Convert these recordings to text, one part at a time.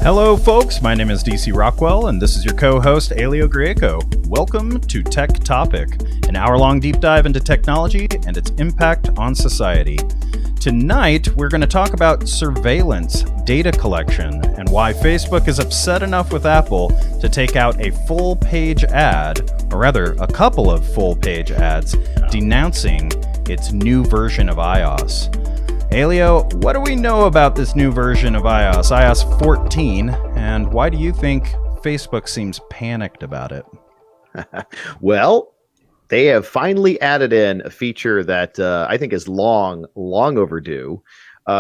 Hello, folks. My name is DC Rockwell, and this is your co-host, Elio Greco. Welcome to Tech Topic, an hour-long deep dive into technology and its impact on society. Tonight, we're going to talk about surveillance, data collection, and why Facebook is upset enough with Apple to take out a full-page ad, or rather, a couple of full-page ads, denouncing its new version of iOS. Elio, what do we know about this new version of iOS, iOS 14, and why do you think Facebook seems panicked about it? Well, they have finally added in a feature that I think is long overdue.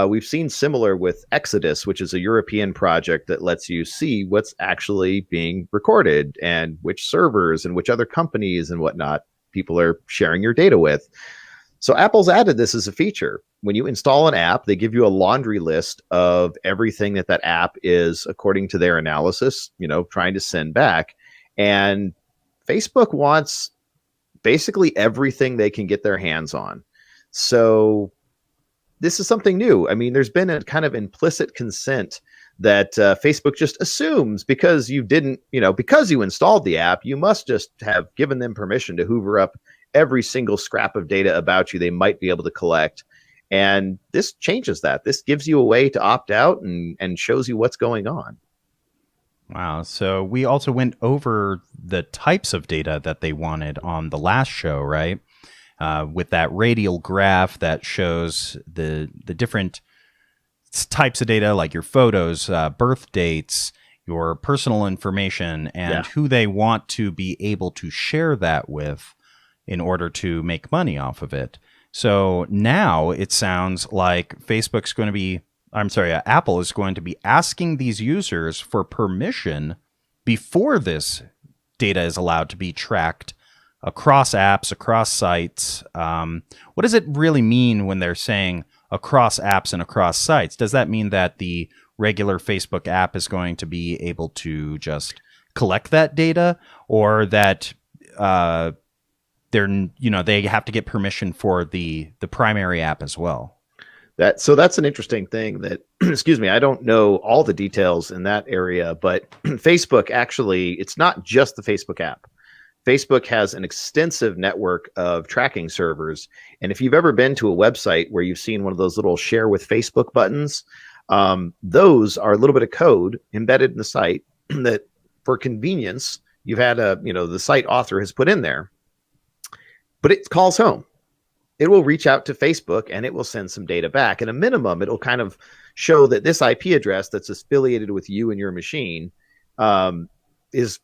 We've seen similar with Exodus, which is a European project that lets you see what's actually being recorded and which servers and which other companies and whatnot people are sharing your data with. So Apple's added this as a feature. When you install an app, they give you a laundry list of everything that app is, according to their analysis, trying to send back. And Facebook wants basically everything they can get their hands on. So this is something new. I mean, there's been a kind of implicit consent that Facebook just assumes because you didn't, because you installed the app, you must just have given them permission to hoover up every single scrap of data about you they might be able to collect. And this changes that. This gives you a way to opt out and shows you what's going on. Wow. So we also went over the types of data that they wanted on the last show, right? With that radial graph that shows the different types of data, like your photos, birth dates, your personal information, and who they want to be able to share that with in order to make money off of it. So now it sounds like Apple is going to be asking these users for permission before this data is allowed to be tracked across apps, across sites. What does it really mean when they're saying across apps and across sites? Does that mean that the regular Facebook app is going to be able to just collect that data, or that they have to get permission for the primary app as well? So that's an interesting thing that, excuse me, I don't know all the details in that area, but Facebook actually, it's not just the Facebook app. Facebook has an extensive network of tracking servers. And if you've ever been to a website where you've seen one of those little share with Facebook buttons, those are a little bit of code embedded in the site that for convenience, you've had the site author has put in there. But it calls home. It will reach out to Facebook and it will send some data back. At a minimum, it'll kind of show that this IP address that's affiliated with you and your machine is,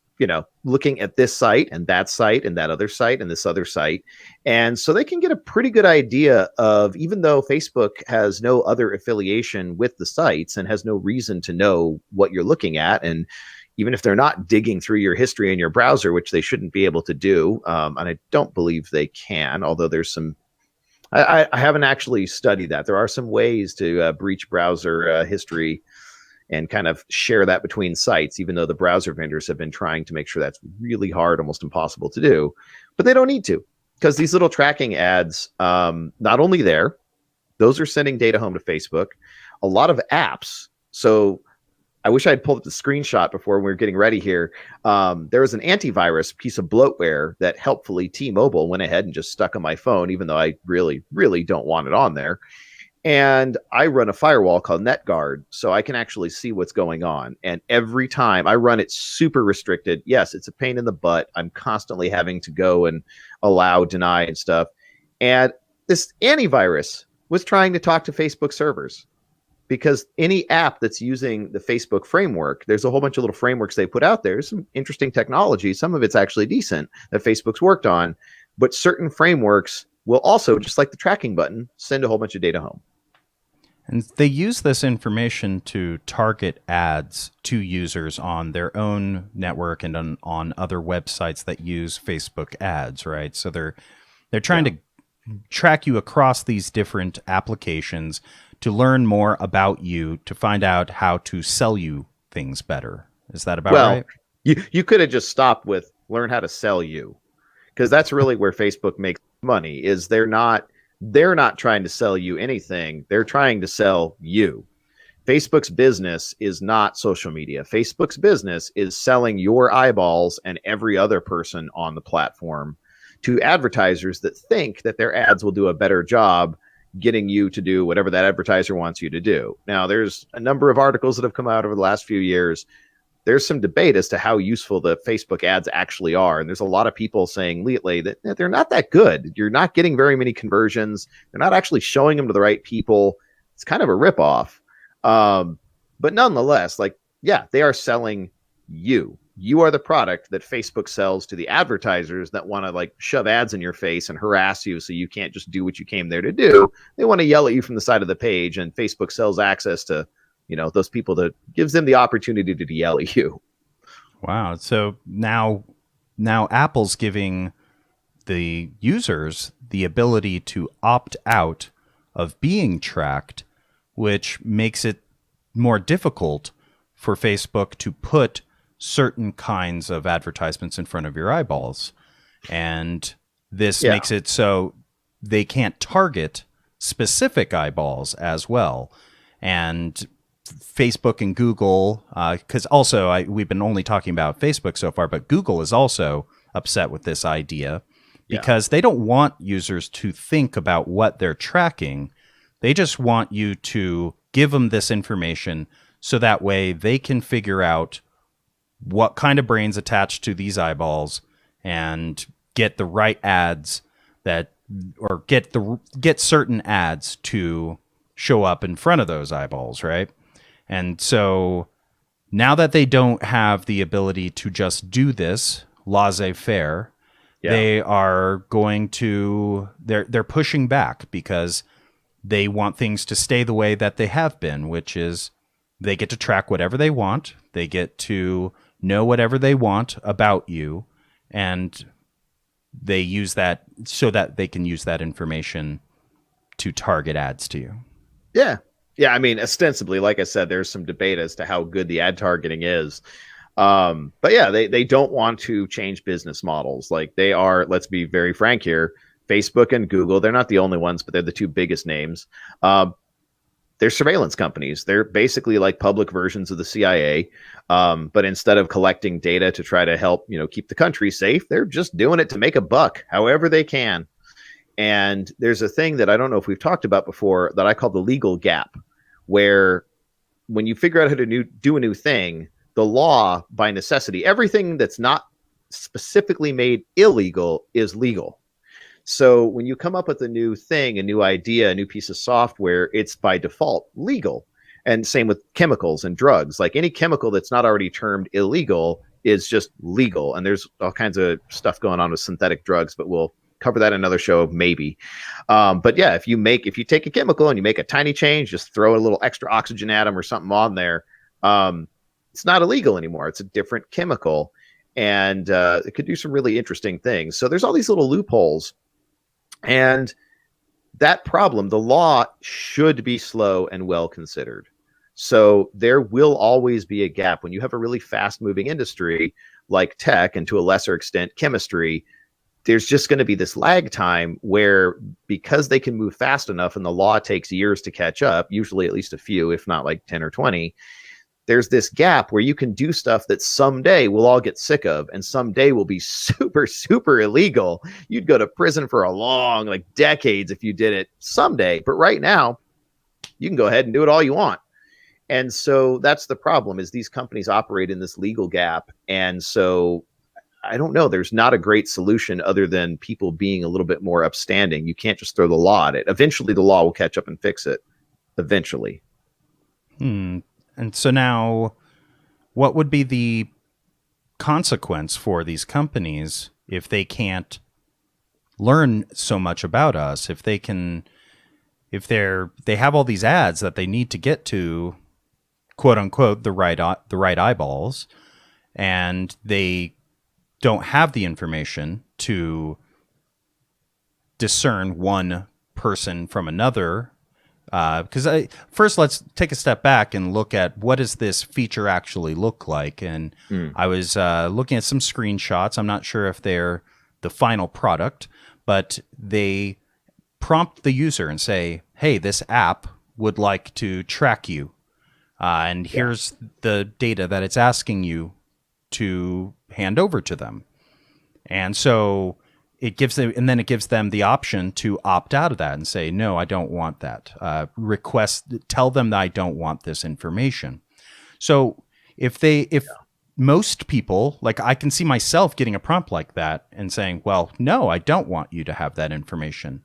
looking at this site and that other site and this other site. And so they can get a pretty good idea of, even though Facebook has no other affiliation with the sites and has no reason to know what you're looking at, and even if they're not digging through your history in your browser, which they shouldn't be able to do, and I don't believe they can, although there's some, I haven't actually studied that. There are some ways to breach browser history and kind of share that between sites, even though the browser vendors have been trying to make sure that's really hard, almost impossible to do. But they don't need to, because these little tracking ads, not only there, those are sending data home to Facebook. A lot of apps, so I wish I had pulled up the screenshot before we were getting ready here. There was an antivirus piece of bloatware that helpfully T-Mobile went ahead and just stuck on my phone, even though I really, really don't want it on there. And I run a firewall called NetGuard, so I can actually see what's going on. And every time I run it super restricted, yes, it's a pain in the butt. I'm constantly having to go and allow, deny, and stuff. And this antivirus was trying to talk to Facebook servers. Because any app that's using the Facebook framework, there's a whole bunch of little frameworks they put out there. There's some interesting technology. Some of it's actually decent that Facebook's worked on. But certain frameworks will also, just like the tracking button, send a whole bunch of data home. And they use this information to target ads to users on their own network and on other websites that use Facebook ads, right? So they're trying to track you across these different applications to learn more about you, to find out how to sell you things better. Is that about right? You could have just stopped with learn how to sell you, because that's really where Facebook makes money. Is they're not trying to sell you anything. They're trying to sell you. Facebook's business is not social media. Facebook's business is selling your eyeballs and every other person on the platform to advertisers that think that their ads will do a better job getting you to do whatever that advertiser wants you to do. Now, there's a number of articles that have come out over the last few years. There's some debate as to how useful the Facebook ads actually are. And there's a lot of people saying lately that they're not that good. You're not getting very many conversions. They're not actually showing them to the right people. It's kind of a ripoff. But nonetheless, like, yeah, they are selling you. You are the product that Facebook sells to the advertisers that want to like shove ads in your face and harass you so you can't just do what you came there to do. They want to yell at you from the side of the page, and Facebook sells access to, those people, that gives them the opportunity to yell at you. Wow. So now Apple's giving the users the ability to opt out of being tracked, which makes it more difficult for Facebook to put certain kinds of advertisements in front of your eyeballs. And this makes it so they can't target specific eyeballs as well. And Facebook and Google, because also we've been only talking about Facebook so far, but Google is also upset with this idea because they don't want users to think about what they're tracking. They just want you to give them this information so that way they can figure out what kind of brain's attached to these eyeballs and get the right ads or get certain ads to show up in front of those eyeballs, right? And so now that they don't have the ability to just do this laissez-faire, they are going to they're pushing back because they want things to stay the way that they have been, which is they get to track whatever they want. They get to know whatever they want about you, and they use that so that they can use that information to target ads to you. Yeah. Yeah. I mean, ostensibly, like I said, there's some debate as to how good the ad targeting is. But yeah, they don't want to change business models. Like they are, let's be very frank here, Facebook and Google, they're not the only ones, but they're the two biggest names. They're surveillance companies. They're basically like public versions of the CIA. But instead of collecting data to try to help, keep the country safe, they're just doing it to make a buck however they can. And there's a thing that I don't know if we've talked about before that I call the legal gap, where when you figure out how to do a new thing, the law by necessity, everything that's not specifically made illegal is legal. So when you come up with a new thing, a new idea, a new piece of software, it's by default legal. And same with chemicals and drugs. Like any chemical that's not already termed illegal is just legal. And there's all kinds of stuff going on with synthetic drugs, but we'll cover that in another show, maybe. But yeah, if you take a chemical and you make a tiny change, just throw a little extra oxygen atom or something on there, it's not illegal anymore. It's a different chemical. And it could do some really interesting things. So there's all these little loopholes. And that problem, the law should be slow and well considered. So there will always be a gap when you have a really fast moving industry like tech, and to a lesser extent chemistry. There's just going to be this lag time where, because they can move fast enough and the law takes years to catch up, usually at least a few, if not like 10 or 20, there's this gap where you can do stuff that someday we'll all get sick of, and someday will be super, super illegal. You'd go to prison for a long, like decades if you did it someday. But right now, you can go ahead and do it all you want. And so that's the problem, is these companies operate in this legal gap. And so I don't know, there's not a great solution other than people being a little bit more upstanding. You can't just throw the law at it. Eventually, the law will catch up and fix it. Eventually. And so now, what would be the consequence for these companies if they can't learn so much about us? If they have all these ads that they need to get to, quote unquote, the right eyeballs, and they don't have the information to discern one person from another. Because first, let's take a step back and look at what does this feature actually look like. And I was looking at some screenshots. I'm not sure if they're the final product, but they prompt the user and say, hey, this app would like to track you. and here's the data that it's asking you to hand over to them. And so it gives them, and then it gives them the option to opt out of that and say, no, I don't want that. Tell them that I don't want this information. So if most people, like I can see myself getting a prompt like that and saying, well, no, I don't want you to have that information.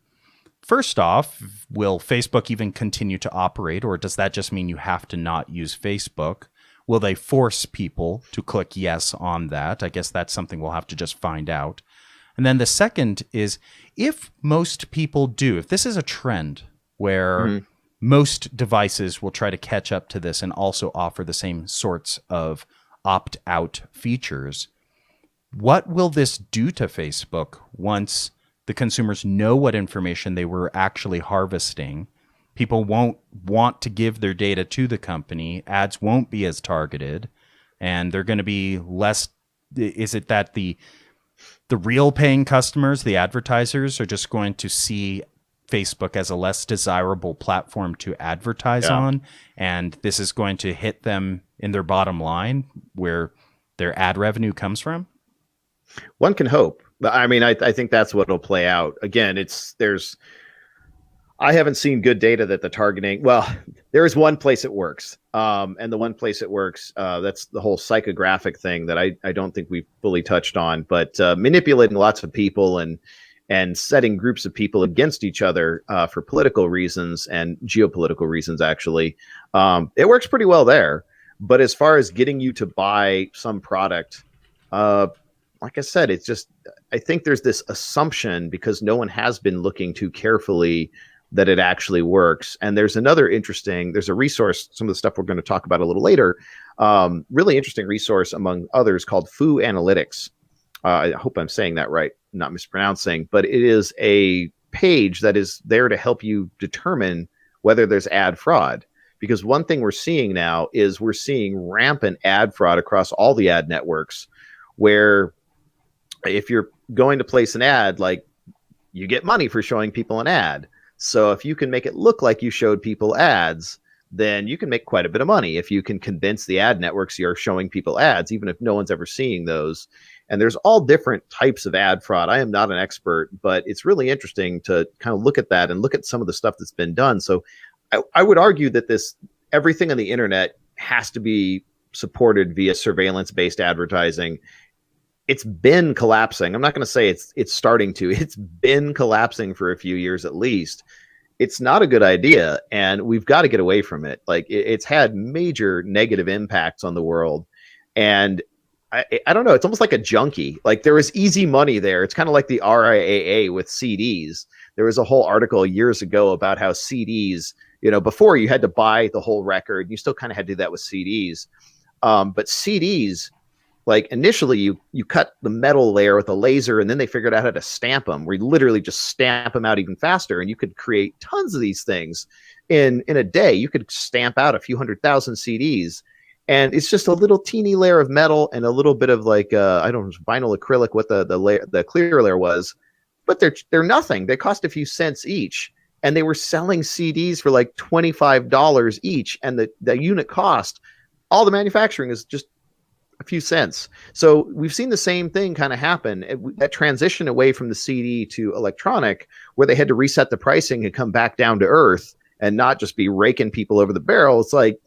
First off, will Facebook even continue to operate, or does that just mean you have to not use Facebook? Will they force people to click yes on that? I guess that's something we'll have to just find out. And then the second is, if most people do, if this is a trend where most devices will try to catch up to this and also offer the same sorts of opt-out features, what will this do to Facebook once the consumers know what information they were actually harvesting? People won't want to give their data to the company. Ads won't be as targeted, and they're going to be less. Is it that the real paying customers, the advertisers, are just going to see Facebook as a less desirable platform to advertise on, and this is going to hit them in their bottom line where their ad revenue comes from? One can hope. I mean, I think that's what will play out. Again, I haven't seen good data that the targeting, well, there is one place it works. And the one place it works, that's the whole psychographic thing that I don't think we've fully touched on, but manipulating lots of people and setting groups of people against each other for political reasons and geopolitical reasons, actually. It works pretty well there. But as far as getting you to buy some product, like I said, it's just, I think there's this assumption because no one has been looking too carefully that it actually works. And there's a resource, some of the stuff we're going to talk about a little later, really interesting resource among others called Foo Analytics. I hope I'm saying that right, not mispronouncing, but it is a page that is there to help you determine whether there's ad fraud. Because one thing we're seeing now is we're seeing rampant ad fraud across all the ad networks, where if you're going to place an ad, like, you get money for showing people an ad. So if you can make it look like you showed people ads, then you can make quite a bit of money if you can convince the ad networks you're showing people ads, even if no one's ever seeing those. And there's all different types of ad fraud. I am not an expert, but it's really interesting to kind of look at that and look at some of the stuff that's been done. So I would argue that everything on the internet has to be supported via surveillance-based advertising. It's been collapsing. I'm not going to say it's starting to. It's been collapsing for a few years at least. It's not a good idea, and we've got to get away from it. Like, it's had major negative impacts on the world, and I don't know. It's almost like a junkie. Like, there was easy money there. It's kind of like the RIAA with CDs. There was a whole article years ago about how CDs, before you had to buy the whole record. You still kind of had to do that with CDs. But CDs, like, initially you cut the metal layer with a laser, and then they figured out how to stamp them, where you literally just stamp them out even faster. And you could create tons of these things in a day. You could stamp out a few 100,000 CDs. And it's just a little teeny layer of metal and a little bit of, like, I don't know, vinyl acrylic, what the clear layer was. But they're nothing. They cost a few cents each. And they were selling CDs for like $25 each. And the unit cost, all the manufacturing is just a few cents. So we've seen the same thing kind of happen. That transition away from the CD to electronic, where they had to reset the pricing and come back down to earth and not just be raking people over the barrel. It's like,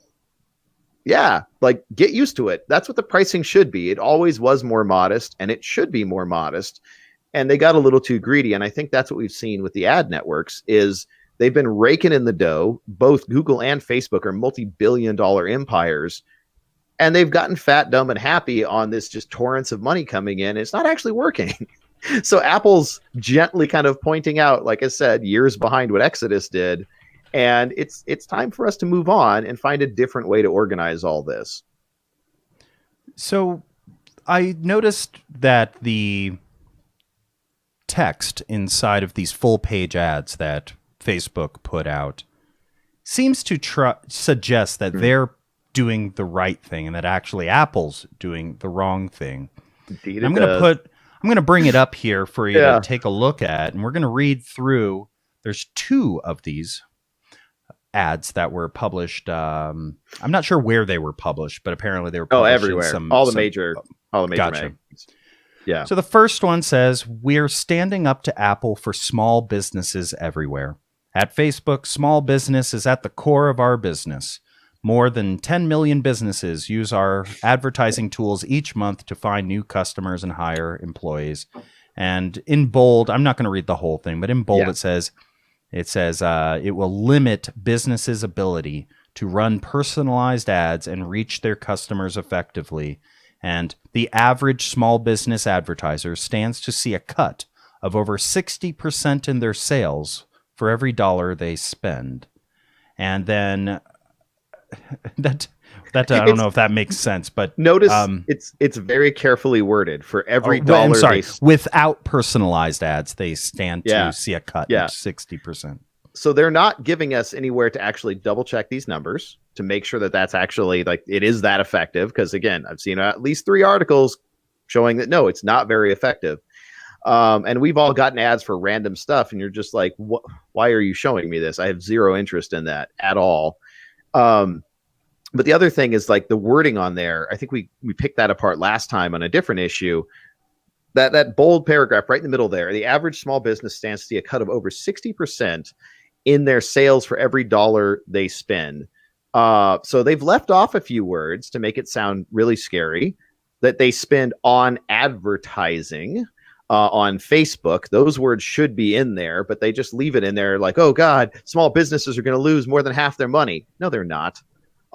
yeah, like, get used to it. That's what the pricing should be. It always was more modest, and it should be more modest. And they got a little too greedy. And I think that's what we've seen with the ad networks is they've been raking in the dough. Both Google and Facebook are multi-billion-dollar empires. And they've gotten fat, dumb, and happy on this just torrents of money coming in. It's not actually working. So Apple's gently kind of pointing out, like I said, years behind what Exodus did. And it's time for us to move on and find a different way to organize all this. So I noticed that the text inside of these full page ads that Facebook put out seems to suggest that they're doing the right thing and that actually Apple's doing the wrong thing. Indeed, I'm going to bring it up here for you to take a look at, and we're going to read through. There's two of these. ads that were published. I'm not sure where they were published, but apparently they were published everywhere. All the major gotcha. magazines. Yeah. So the first one says, "We're standing up to Apple for small businesses everywhere. At Facebook, small business is at the core of our business. More than 10 million businesses use our advertising tools each month to find new customers and hire employees." And in bold, I'm not going to read the whole thing, but in bold it says it will limit businesses' ability to run personalized ads and reach their customers effectively. And the average small business advertiser stands to see a cut of over 60% in their sales for every dollar they spend. And then that I don't know if that makes sense, but notice it's very carefully worded. For every dollar, without personalized ads, they stand to see a cut of 60%. So they're not giving us anywhere to actually double check these numbers to make sure that that's actually like it is that effective. Because again, I've seen at least 3 articles showing that no, it's not very effective. And we've all gotten ads for random stuff, and you're just like, why are you showing me this? I have zero interest in that at all. But the other thing is like the wording on there. I think we picked that apart last time on a different issue. That bold paragraph right in the middle there, the average small business stands to see a cut of over 60% in their sales for every dollar they spend. So they've left off a few words to make it sound really scary that they spend on advertising on Facebook. Those words should be in there, but they just leave it in there like, oh God, small businesses are going to lose more than half their money. No, they're not.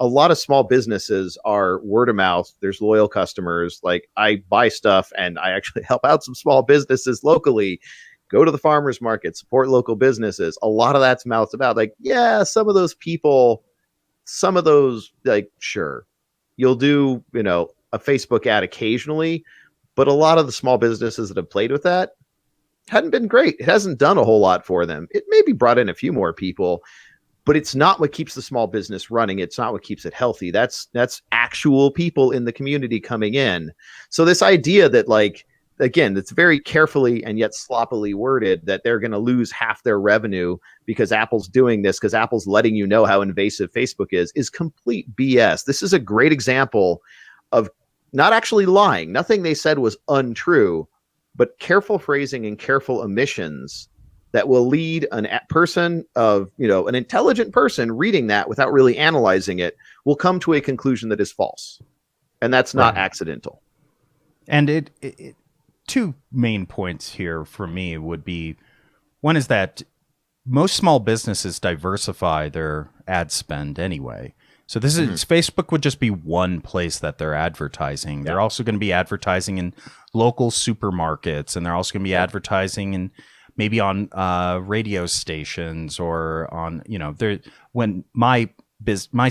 A lot of small businesses are word of mouth. There's loyal customers. Like I buy stuff and I actually help out some small businesses locally. Go to the farmers market, support local businesses. A lot of that's mouth to mouth. Like, yeah, some of those people, like, sure, you'll do, a Facebook ad occasionally, but a lot of the small businesses that have played with that hadn't been great. It hasn't done a whole lot for them. It maybe brought in a few more people, but it's not what keeps the small business running. It's not what keeps it healthy. That's actual people in the community coming in. So this idea that, like, again, it's very carefully and yet sloppily worded that they're going to lose half their revenue because Apple's doing this, because Apple's letting you know how invasive Facebook is complete BS. This is a great example of not actually lying. Nothing they said was untrue, but careful phrasing and careful omissions that will lead an intelligent person reading that without really analyzing it will come to a conclusion that is false. And that's not accidental. And it 2 main points here for me would be, one is that most small businesses diversify their ad spend anyway. So this is Facebook would just be one place that they're advertising. They're also going to be advertising in local supermarkets, and they're also going to be advertising in maybe on radio stations or on, when my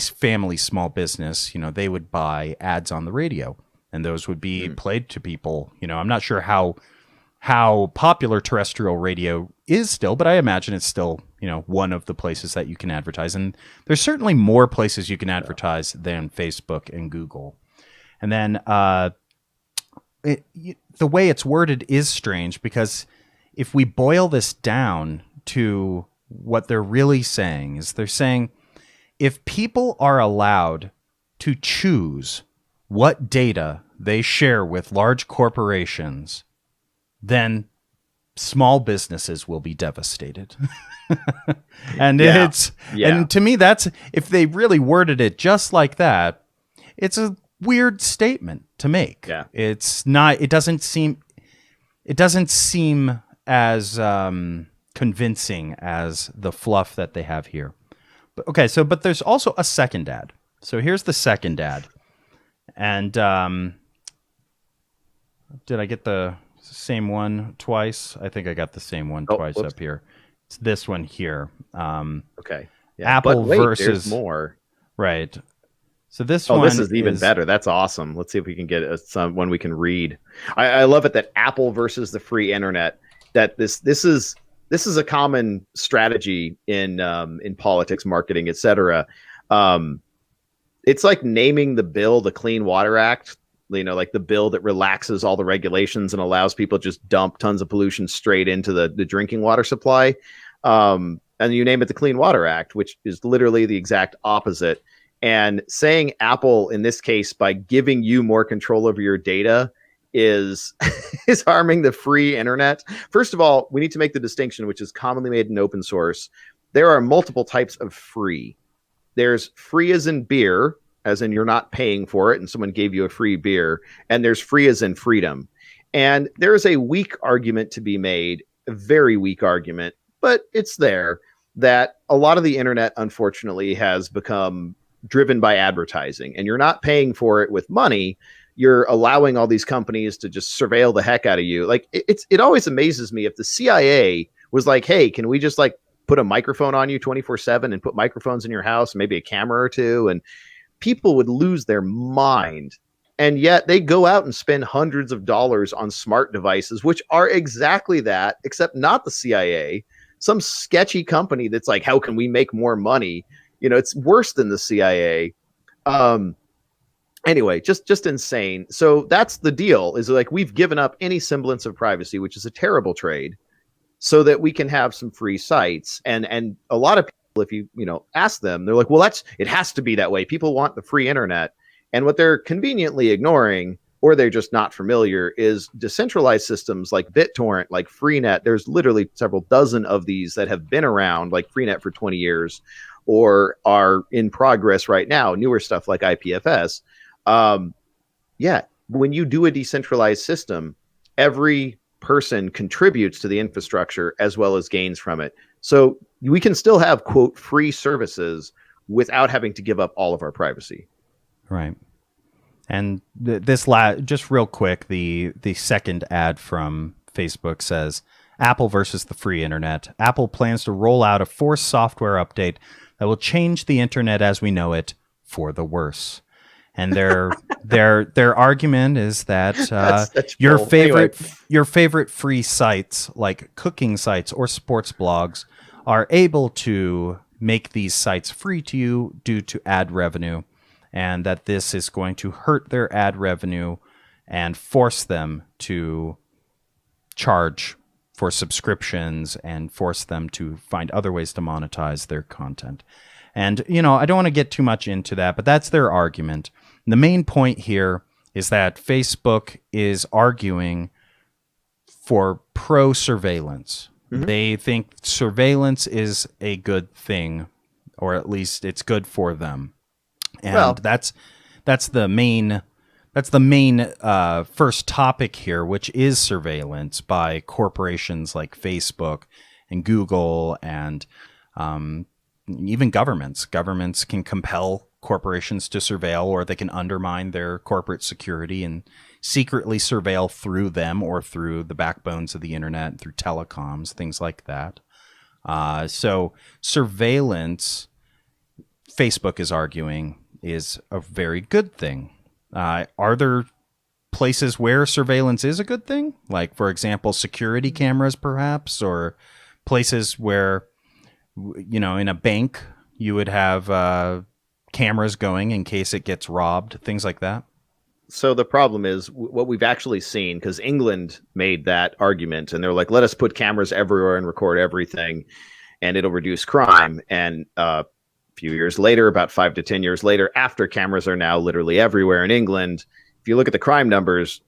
family's small business, they would buy ads on the radio, and those would be played to people. I'm not sure how popular terrestrial radio is still, but I imagine it's still, one of the places that you can advertise. And there's certainly more places you can advertise than Facebook and Google. And then the way it's worded is strange, because if we boil this down to what they're really saying, is they're saying if people are allowed to choose what data they share with large corporations, then small businesses will be devastated. And and to me, that's, if they really worded it just like that, it's a weird statement to make. Yeah. It's not, it doesn't seem as convincing as the fluff that they have here. But okay, but there's also a second ad. So here's the second ad. And did I get the same one twice? I think I got the same one twice up here. It's this one here. Okay. Yeah, Apple versus there's more. Right. So this one this is even better. That's awesome. Let's see if we can get one we can read. I love it that Apple versus the free internet. That this is a common strategy in politics, marketing, etc. It's like naming the bill the Clean Water Act. Like the bill that relaxes all the regulations and allows people to just dump tons of pollution straight into the drinking water supply. and you name it the Clean Water Act, which is literally the exact opposite. And saying Apple in this case, by giving you more control over your data, is is harming the free internet. First of all, we need to make the distinction, which is commonly made in open source. There are multiple types of free. There's free as in beer, as in you're not paying for it and someone gave you a free beer, and there's free as in freedom. And there is a weak argument to be made, a very weak argument, but it's there, that a lot of the internet, unfortunately, has become driven by advertising, and you're not paying for it with money. You're allowing all these companies to just surveil the heck out of you. Like it always amazes me if the CIA was like, hey, can we just like put a microphone on you 24/7 and put microphones in your house, maybe a camera or two, and people would lose their mind. And yet they go out and spend hundreds of dollars on smart devices, which are exactly that, except not the CIA, some sketchy company that's like, how can we make more money? You know, it's worse than the CIA. Anyway, just insane. So that's the deal, is like we've given up any semblance of privacy, which is a terrible trade, so that we can have some free sites. And a lot of people, if you ask them, they're like, well, it has to be that way. People want the free internet. And what they're conveniently ignoring, or they're just not familiar, is decentralized systems like BitTorrent, like Freenet. There's literally several dozen of these that have been around, like Freenet for 20 years, or are in progress right now, newer stuff like IPFS. When you do a decentralized system, every person contributes to the infrastructure as well as gains from it. So we can still have, quote, free services without having to give up all of our privacy. Right. And just real quick, the second ad from Facebook says, Apple versus the free internet. Apple plans to roll out a forced software update that will change the internet as we know it for the worse. And their argument is that your favorite free sites like cooking sites or sports blogs are able to make these sites free to you due to ad revenue, and that this is going to hurt their ad revenue and force them to charge for subscriptions and force them to find other ways to monetize their content. And, I don't want to get too much into that, but that's their argument. The main point here is that Facebook is arguing for pro-surveillance. Mm-hmm. They think surveillance is a good thing, or at least it's good for them. And that's the main first topic here, which is surveillance by corporations like Facebook and Google and even governments. Governments can compel corporations to surveil, or they can undermine their corporate security and secretly surveil through them or through the backbones of the internet, through telecoms, things like that. So surveillance, Facebook is arguing, is a very good thing. Are there places where surveillance is a good thing? Like, for example, security cameras, perhaps, or places where, in a bank, you would have cameras going in case it gets robbed, things like that? So the problem is what we've actually seen, because England made that argument, and they're like, let us put cameras everywhere and record everything, and it'll reduce crime. And a few years later, about 5 to 10 years later, after cameras are now literally everywhere in England, if you look at the crime numbers,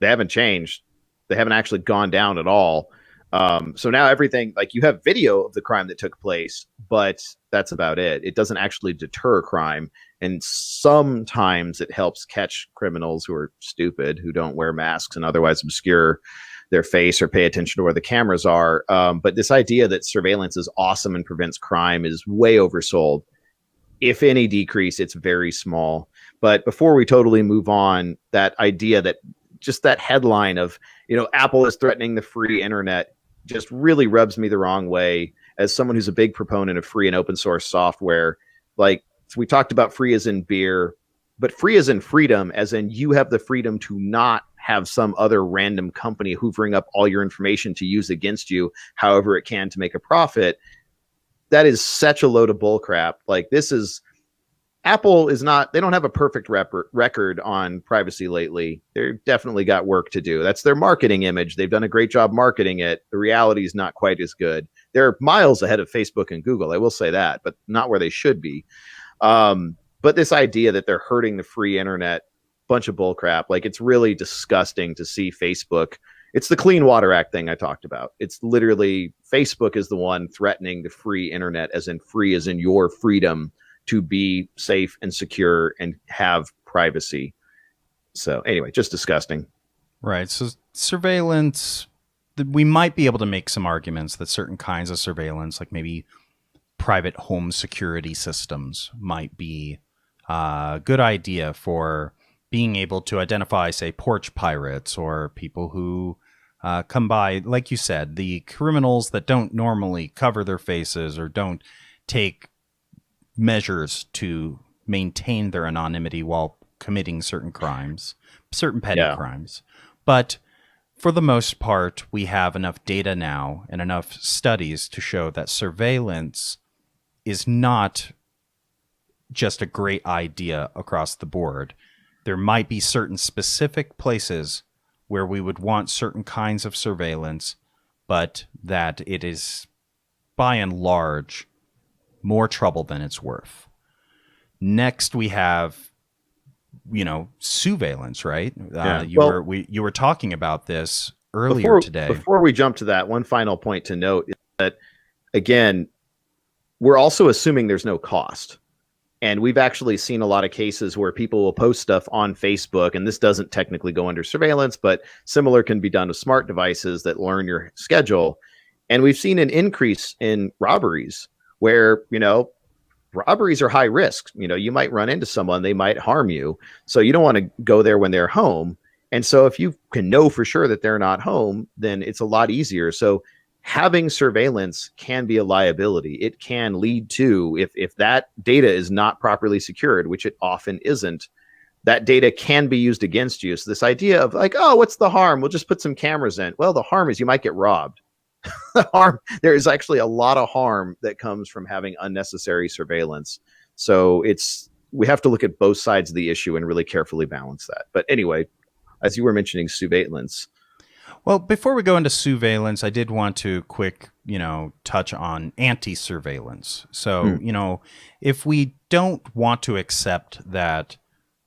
they haven't changed. They haven't actually gone down at all. So now everything, like, you have video of the crime that took place, but that's about it. It doesn't actually deter crime. And sometimes it helps catch criminals who are stupid, who don't wear masks and otherwise obscure their face or pay attention to where the cameras are. But this idea that surveillance is awesome and prevents crime is way oversold. If any decrease, it's very small. But before we totally move on, that idea that just that headline of, Apple is threatening the free internet just really rubs me the wrong way as someone who's a big proponent of free and open source software. Like, we talked about free as in beer, but free as in freedom, as in you have the freedom to not have some other random company hoovering up all your information to use against you however it can to make a profit. That is such a load of bull crap. Like, this is Apple is not, they don't have a perfect record on privacy lately. They've definitely got work to do. That's their marketing image. They've done a great job marketing it. The reality is not quite as good. They're miles ahead of Facebook and Google, I will say that, but not where they should be. But this idea that they're hurting the free internet, bunch of bullcrap. Like, it's really disgusting to see Facebook. It's the Clean Water Act thing I talked about. It's literally Facebook is the one threatening the free internet, as in your freedom to be safe and secure and have privacy. So anyway, just disgusting. Right. So surveillance, we might be able to make some arguments that certain kinds of surveillance, like maybe private home security systems, might be a good idea for being able to identify, say, porch pirates or people who come by, like you said, the criminals that don't normally cover their faces or don't take measures to maintain their anonymity while committing certain crimes, certain petty crimes. But for the most part, we have enough data now and enough studies to show that surveillance is not just a great idea across the board. There might be certain specific places where we would want certain kinds of surveillance, but that it is, by and large, more trouble than it's worth. Next, we have, Sousveillance, right? You were talking about this earlier today. Before we jump to that, one final point to note is that, again, we're also assuming there's no cost. And we've actually seen a lot of cases where people will post stuff on Facebook, and this doesn't technically go under surveillance, but similar can be done with smart devices that learn your schedule. And we've seen an increase in robberies where, robberies are high risk. You might run into someone, they might harm you. So you don't want to go there when they're home. And so if you can know for sure that they're not home, then it's a lot easier. So having surveillance can be a liability. It can lead to, if that data is not properly secured, which it often isn't, that data can be used against you. So this idea of like, oh, what's the harm? We'll just put some cameras in. Well, the harm is you might get robbed. There is actually a lot of harm that comes from having unnecessary surveillance. So we have to look at both sides of the issue and really carefully balance that. But anyway, as you were mentioning, Sousveillance. Well, before we go into Sousveillance, I did want to quick, touch on Antisurveillance. So, if we don't want to accept that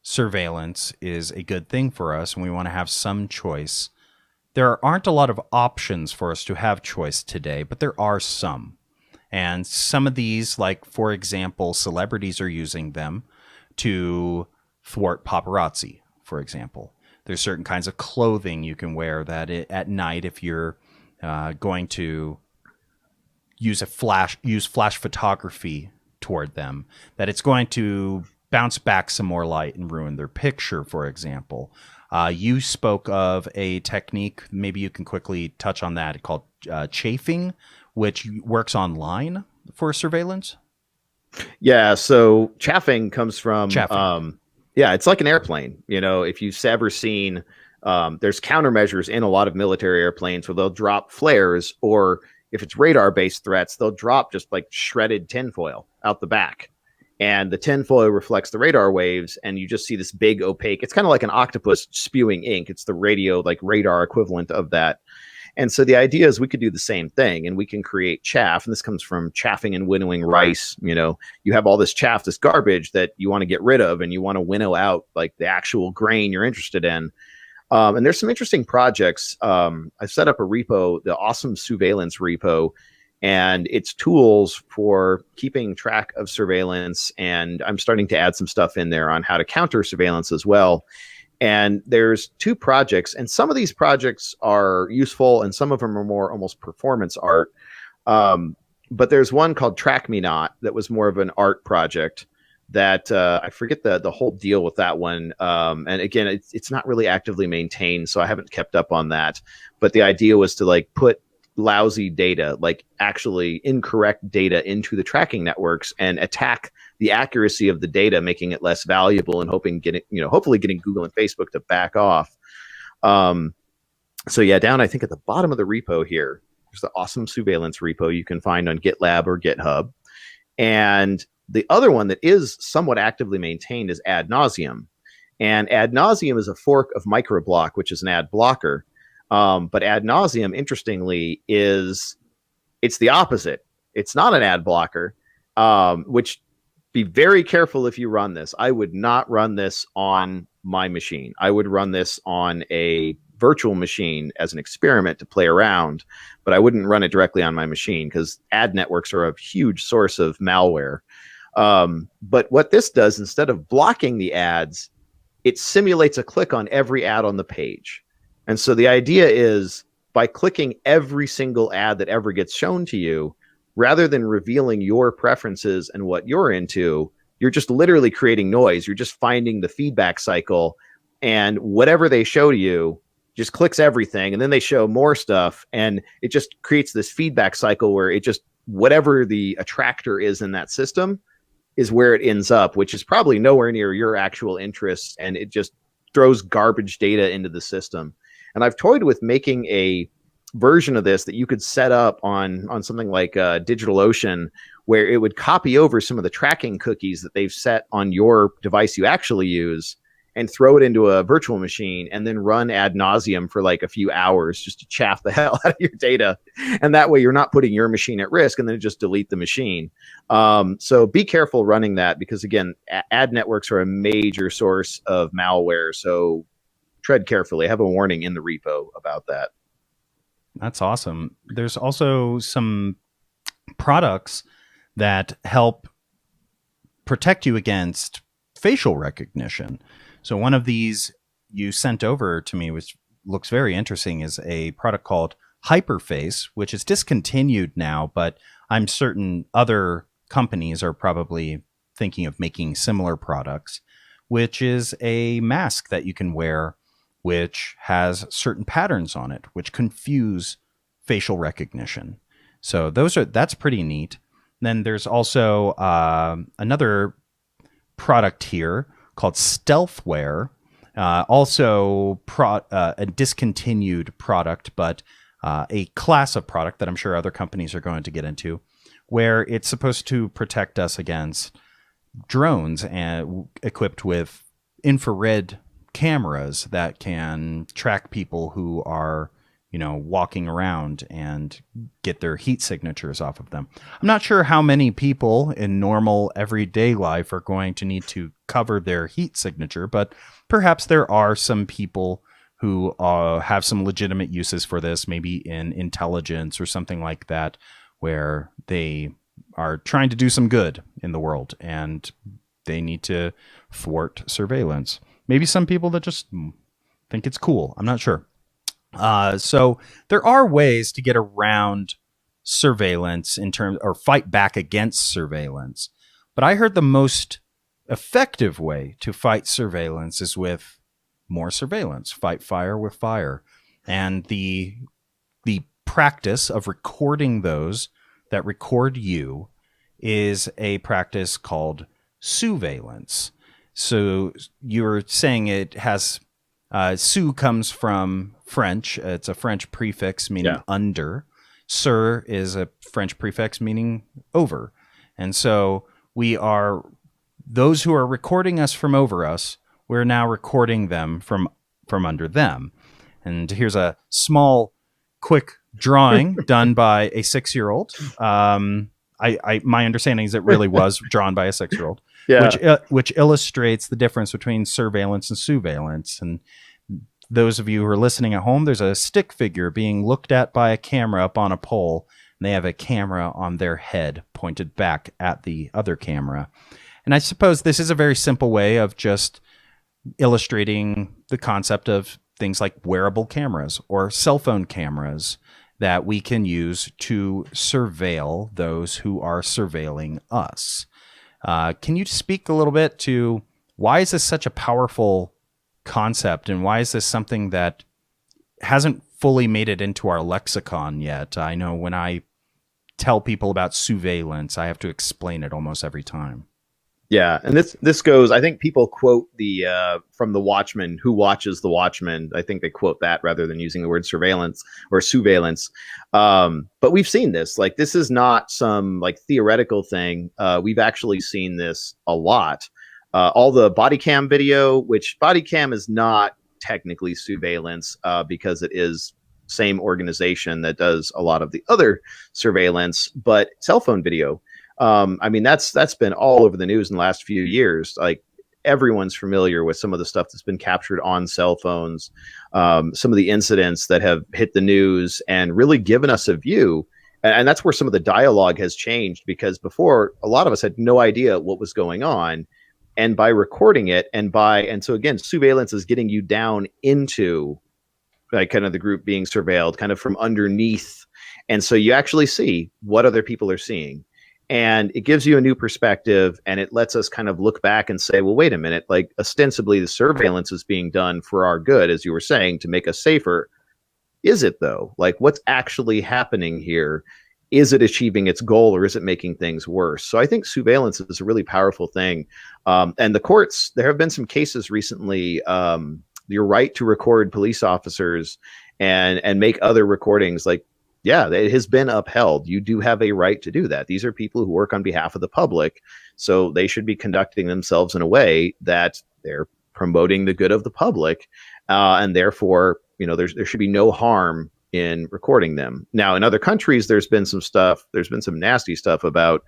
surveillance is a good thing for us and we want to have some choice, there aren't a lot of options for us to have choice today, but there are some. And some of these, like, for example, celebrities are using them to thwart paparazzi, for example. There's certain kinds of clothing you can wear that at night, if you're going to use flash photography toward them, that it's going to bounce back some more light and ruin their picture, for example. You spoke of a technique, maybe you can quickly touch on that, called chafing, which works online for surveillance. Yeah, so chaffing comes from... it's like an airplane. If you've ever seen, there's countermeasures in a lot of military airplanes where they'll drop flares, or if it's radar-based threats, they'll drop just like shredded tinfoil out the back. And the tinfoil reflects the radar waves, and you just see this big opaque, it's kind of like an octopus spewing ink. It's the radar equivalent of that. And so the idea is we could do the same thing, and we can create chaff. And this comes from chaffing and winnowing rice. You have all this chaff, this garbage that you want to get rid of, and you want to winnow out like the actual grain you're interested in. And there's some interesting projects. I've set up a repo, the awesome Sousveillance repo, and it's tools for keeping track of surveillance. And I'm starting to add some stuff in there on how to counter surveillance as well. And there's 2 projects, and some of these projects are useful and some of them are more almost performance art. But there's one called Track Me Not that was more of an art project that I forget the whole deal with that one. And again, it's not really actively maintained, so I haven't kept up on that. But the idea was to put lousy data, like actually incorrect data, into the tracking networks and attack the accuracy of the data, making it less valuable and hopefully getting Google and Facebook to back off. So yeah, down I think at the bottom of the repo here, there's the awesome Sousveillance repo you can find on GitLab or GitHub. And the other one that is somewhat actively maintained is Ad Nauseam. And Ad Nauseam is a fork of Microblock, which is an ad blocker. But Ad Nauseam, interestingly, it's the opposite. It's not an ad blocker, which be very careful if you run this. I would not run this on my machine. I would run this on a virtual machine as an experiment to play around, but I wouldn't run it directly on my machine because ad networks are a huge source of malware. But what this does, instead of blocking the ads, it simulates a click on every ad on the page. And so the idea is, by clicking every single ad that ever gets shown to you, rather than revealing your preferences and what you're into, you're just literally creating noise. You're just finding the feedback cycle, and whatever they show to you just clicks everything, and then they show more stuff, and it just creates this feedback cycle where it just, whatever the attractor is in that system is where it ends up, which is probably nowhere near your actual interests, and it just throws garbage data into the system. And I've toyed with making a version of this that you could set up on something like DigitalOcean, where it would copy over some of the tracking cookies that they've set on your device you actually use and throw it into a virtual machine and then run Ad Nauseam for like a few hours just to chaff the hell out of your data. And that way you're not putting your machine at risk, and then just delete the machine. So be careful running that, because again, ad networks are a major source of malware. So tread carefully. I have a warning in the repo about that. That's awesome. There's also some products that help protect you against facial recognition. So one of these you sent over to me, which looks very interesting, is a product called Hyperface, which is discontinued now, but I'm certain other companies are probably thinking of making similar products, which is a mask that you can wear, which has certain patterns on it, which confuse facial recognition. So that's pretty neat. Then there's also another product here called Stealthware, also a discontinued product, but a class of product that I'm sure other companies are going to get into, where it's supposed to protect us against drones and equipped with infrared cameras that can track people who are, walking around and get their heat signatures off of them. I'm not sure how many people in normal everyday life are going to need to cover their heat signature, but perhaps there are some people who have some legitimate uses for this, maybe in intelligence or something like that, where they are trying to do some good in the world and they need to thwart surveillance. Maybe some people that just think it's cool. I'm not sure. So there are ways to get around surveillance or fight back against surveillance. But I heard the most effective way to fight surveillance is with more surveillance. Fight fire with fire. And the practice of recording those that record you is a practice called Sousveillance. So you're saying it has sous comes from French. It's a French prefix meaning under. Sur is a French prefix meaning over. And so those who are recording us from over us, we're now recording them from under them. And here's a small, quick drawing done by a 6-year-old. My understanding is it really was drawn by a 6-year-old. Yeah. Which illustrates the difference between surveillance and sousveillance. And those of you who are listening at home, there's a stick figure being looked at by a camera up on a pole, and they have a camera on their head pointed back at the other camera. And I suppose this is a very simple way of just illustrating the concept of things like wearable cameras or cell phone cameras that we can use to surveil those who are surveilling us. Can you speak a little bit to why is this such a powerful concept, and why is this something that hasn't fully made it into our lexicon yet? I know when I tell people about sousveillance, I have to explain it almost every time. Yeah, and this goes. I think people quote the from the Watchmen, who watches the Watchmen. I think they quote that rather than using the word surveillance or sousveillance. But we've seen this. Like, this is not some like theoretical thing. We've actually seen this a lot. All the body cam video, which body cam is not technically surveillance because it is same organization that does a lot of the other surveillance, but cell phone video. I mean, that's been all over the news in the last few years. Like, everyone's familiar with some of the stuff that's been captured on cell phones, some of the incidents that have hit the news and really given us a view. And that's where some of the dialogue has changed, because before, a lot of us had no idea what was going on. And by recording it and so again, surveillance is getting you down into like kind of the group being surveilled kind of from underneath. And so you actually see what other people are seeing. And it gives you a new perspective, and it lets us kind of look back and say, well, wait a minute, like, ostensibly the surveillance is being done for our good, as you were saying, to make us safer. Is it, though? Like, what's actually happening here? Is it achieving its goal, or is it making things worse? So I think surveillance is a really powerful thing. And the courts, there have been some cases recently, your right to record police officers and make other recordings, like, yeah, it has been upheld. You do have a right to do that. These are people who work on behalf of the public, so they should be conducting themselves in a way that they're promoting the good of the public, and therefore, there should be no harm in recording them. Now, in other countries, there's been some nasty stuff about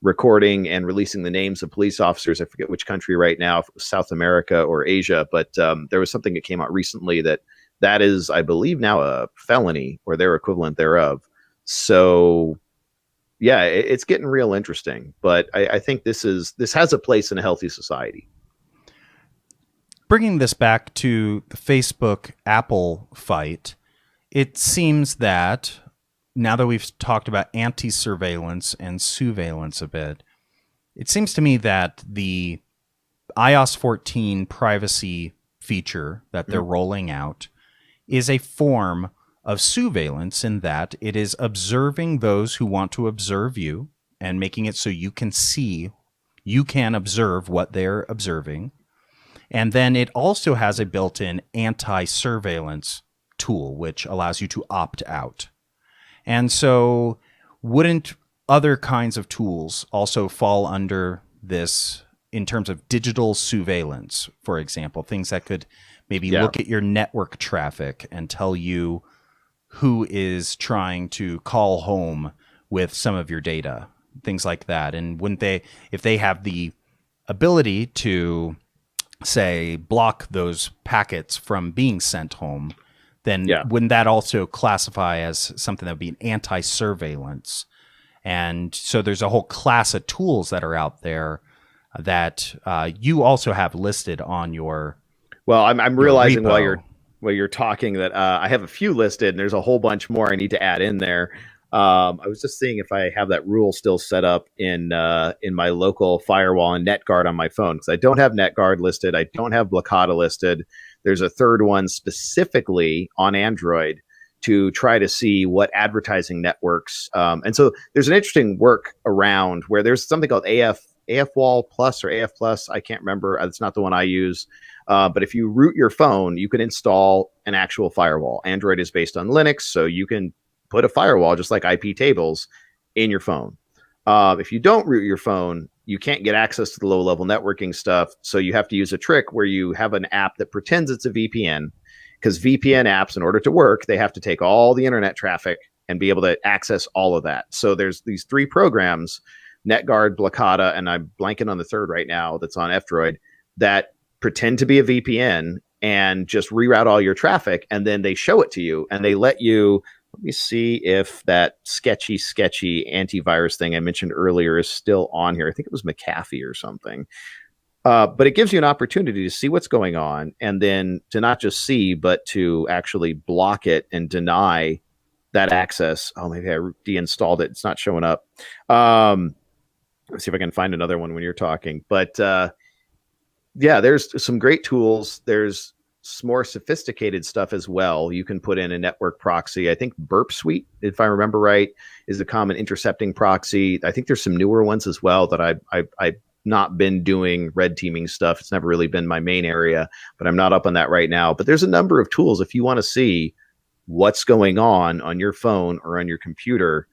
recording and releasing the names of police officers. I forget which country right now, if it was South America or Asia, but there was something that came out recently that is, I believe, now a felony or their equivalent thereof. So, yeah, it's getting real interesting. But I think this has a place in a healthy society. Bringing this back to the Facebook Apple fight, it seems that now that we've talked about anti-surveillance and sousveillance a bit, it seems to me that the iOS 14 privacy feature that they're rolling out is a form of sousveillance, in that it is observing those who want to observe you and making it so you can observe what they're observing. And then it also has a built-in anti-surveillance tool, which allows you to opt out. And so wouldn't other kinds of tools also fall under this in terms of digital surveillance, for example, things that could maybe look at your network traffic and tell you who is trying to call home with some of your data, things like that? And wouldn't they, if they have the ability to, say, block those packets from being sent home, then wouldn't that also classify as something that would be an anti-surveillance? And so there's a whole class of tools that are out there that you also have listed on your Well, I'm realizing repo. while you're talking that I have a few listed, and there's a whole bunch more I need to add in there. I was just seeing if I have that rule still set up in my local firewall and NetGuard on my phone, because I don't have NetGuard listed. I don't have Blockada listed. There's a third one specifically on Android to try to see what advertising networks. And so there's an interesting work around where there's something called AFWall Plus or AF Plus. I can't remember. It's not the one I use. But if you root your phone, you can install an actual firewall. Android is based on Linux, so you can put a firewall, just like IP tables, in your phone. If you don't root your phone, you can't get access to the low-level networking stuff. So you have to use a trick where you have an app that pretends it's a VPN, because VPN apps, in order to work, they have to take all the internet traffic and be able to access all of that. So there's these three programs, NetGuard, Blockada, and I'm blanking on the third right now that's on F-Droid, that pretend to be a VPN and just reroute all your traffic, and then they show it to you, and they let you. Let me see if that sketchy antivirus thing I mentioned earlier is still on here. I think it was McAfee or something. But it gives you an opportunity to see what's going on, and then to not just see, but to actually block it and deny that access. Oh, maybe I deinstalled it. It's not showing up. Let's see if I can find another one when you're talking. But yeah, there's some great tools. There's more sophisticated stuff as well. You can put in a network proxy. I think Burp Suite, if I remember right, is a common intercepting proxy. I think there's some newer ones as well that I not been doing red teaming stuff. It's never really been my main area, but I'm not up on that right now. But there's a number of tools if you want to see what's going on your phone or on your computer.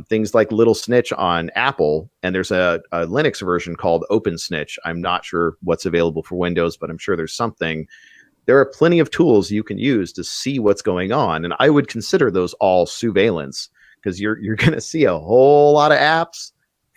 Things like Little Snitch on Apple, and there's a Linux version called Open Snitch. I'm not sure what's available for Windows, but I'm sure there's something. There are plenty of tools you can use to see what's going on, and I would consider those all surveillance, because you're going to see a whole lot of apps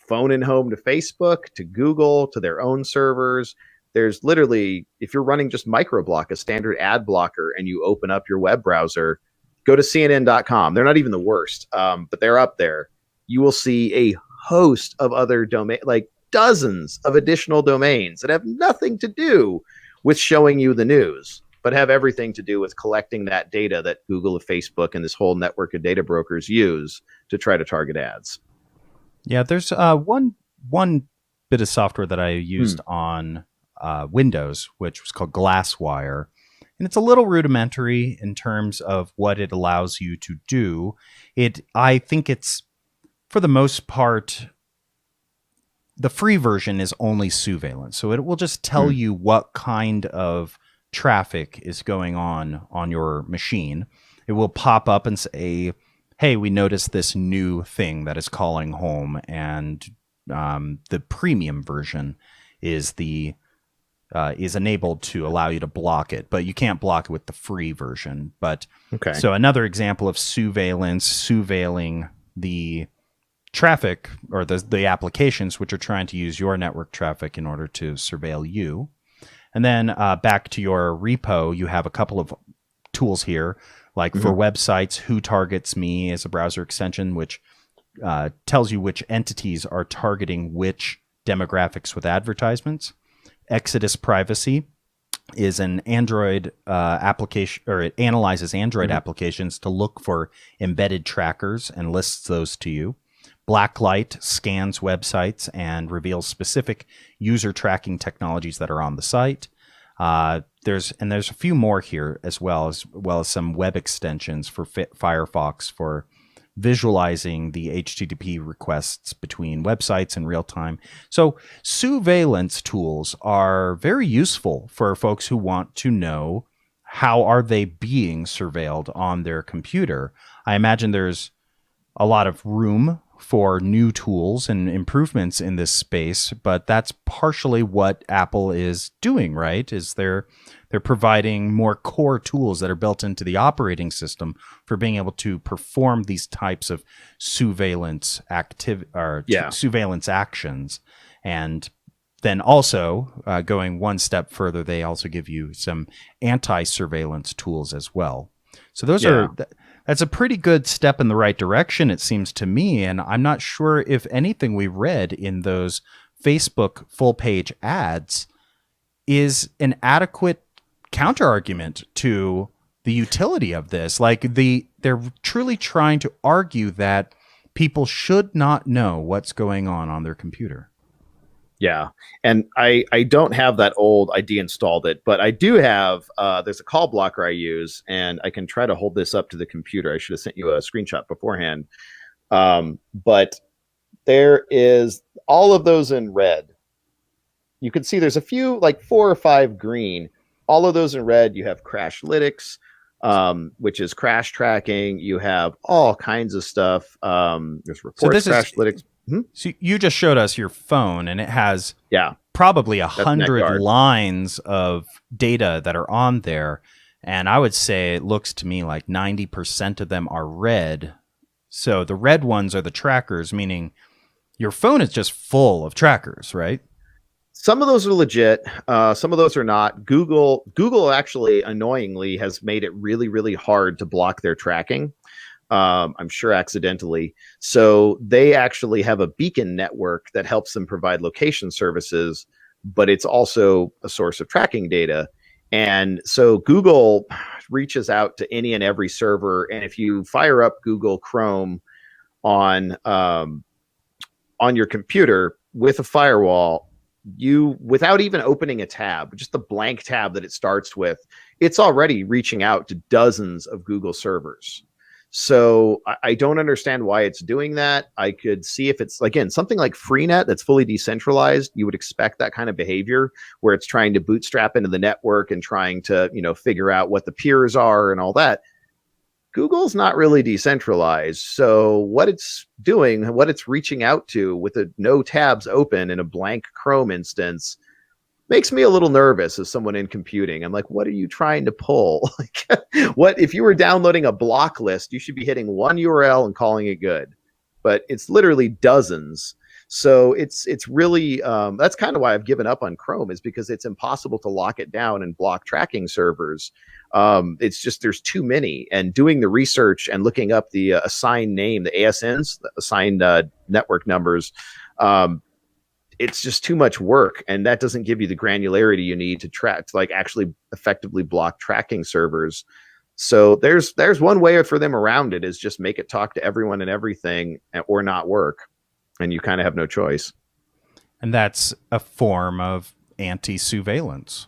phoning home to Facebook, to Google, to their own servers. There's literally, if you're running just microblock, a standard ad blocker, and you open up your web browser, go to CNN.com. They're not even the worst, but they're up there. You will see a host of other domain, like dozens of additional domains that have nothing to do with showing you the news, but have everything to do with collecting that data that Google and Facebook and this whole network of data brokers use to try to target ads. Yeah, there's one bit of software that I used on Windows, which was called Glasswire. And it's a little rudimentary in terms of what it allows you to do. I think it's, for the most part, the free version is only Sousveillance. So it will just tell you what kind of traffic is going on your machine. It will pop up and say, hey, we noticed this new thing that is calling home. And the premium version is enabled to allow you to block it, but you can't block it with the free version. But So another example of surveilling the traffic or the applications which are trying to use your network traffic in order to surveil you. And then back to your repo, you have a couple of tools here, like for websites, Who Targets Me is a browser extension which tells you which entities are targeting which demographics with advertisements. Exodus Privacy is an Android application, or it analyzes Android applications to look for embedded trackers and lists those to you. Blacklight scans websites and reveals specific user tracking technologies that are on the site. There's a few more here as well as some web extensions for Firefox for visualizing the HTTP requests between websites in real time. So surveillance tools are very useful for folks who want to know how are they being surveilled on their computer. I imagine there's a lot of room for new tools and improvements in this space, but that's partially what Apple is doing, right? Is they're providing more core tools that are built into the operating system for being able to perform these types of surveillance surveillance actions. And then also going one step further, they also give you some anti-surveillance tools as well. So that's a pretty good step in the right direction, it seems to me. And I'm not sure if anything we read in those Facebook full page ads is an adequate counter argument to the utility of this. Like they're truly trying to argue that people should not know what's going on their computer. Yeah. And I don't have that old, I deinstalled it, but I do have, there's a call blocker I use, and I can try to hold this up to the computer. I should have sent you a screenshot beforehand. But there is all of those in red. You can see there's a few, like 4 or 5 green. All of those in red. You have Crashlytics, which is crash tracking. You have all kinds of stuff. There's reports, Crashlytics. So you just showed us your phone, and it has probably 100 lines of data that are on there. And I would say it looks to me like 90% of them are red. So the red ones are the trackers, meaning your phone is just full of trackers, right? Some of those are legit. Some of those are not. Google actually, annoyingly, has made it really, really hard to block their tracking. I'm sure accidentally. So they actually have a beacon network that helps them provide location services, but it's also a source of tracking data. And so Google reaches out to any and every server. And if you fire up Google Chrome on your computer with a firewall, without even opening a tab, just the blank tab that it starts with, it's already reaching out to dozens of Google servers. So I don't understand why it's doing that. I could see if it's, again, something like Freenet that's fully decentralized. You would expect that kind of behavior where it's trying to bootstrap into the network and trying to, figure out what the peers are and all that. Google's not really decentralized. So what it's doing, what it's reaching out to with the no tabs open in a blank Chrome instance makes me a little nervous as someone in computing. I'm like, what are you trying to pull? What if you were downloading a block list, you should be hitting one URL and calling it good. But it's literally dozens. So it's really, that's kind of why I've given up on Chrome, is because it's impossible to lock it down and block tracking servers. It's just, there's too many, and doing the research and looking up the assigned name, the ASNs, the assigned network numbers, it's just too much work, and that doesn't give you the granularity you need to track, to like actually effectively block tracking servers. So there's one way for them around it, is just make it talk to everyone and everything, or not work, and you kind of have no choice. And that's a form of anti-surveillance.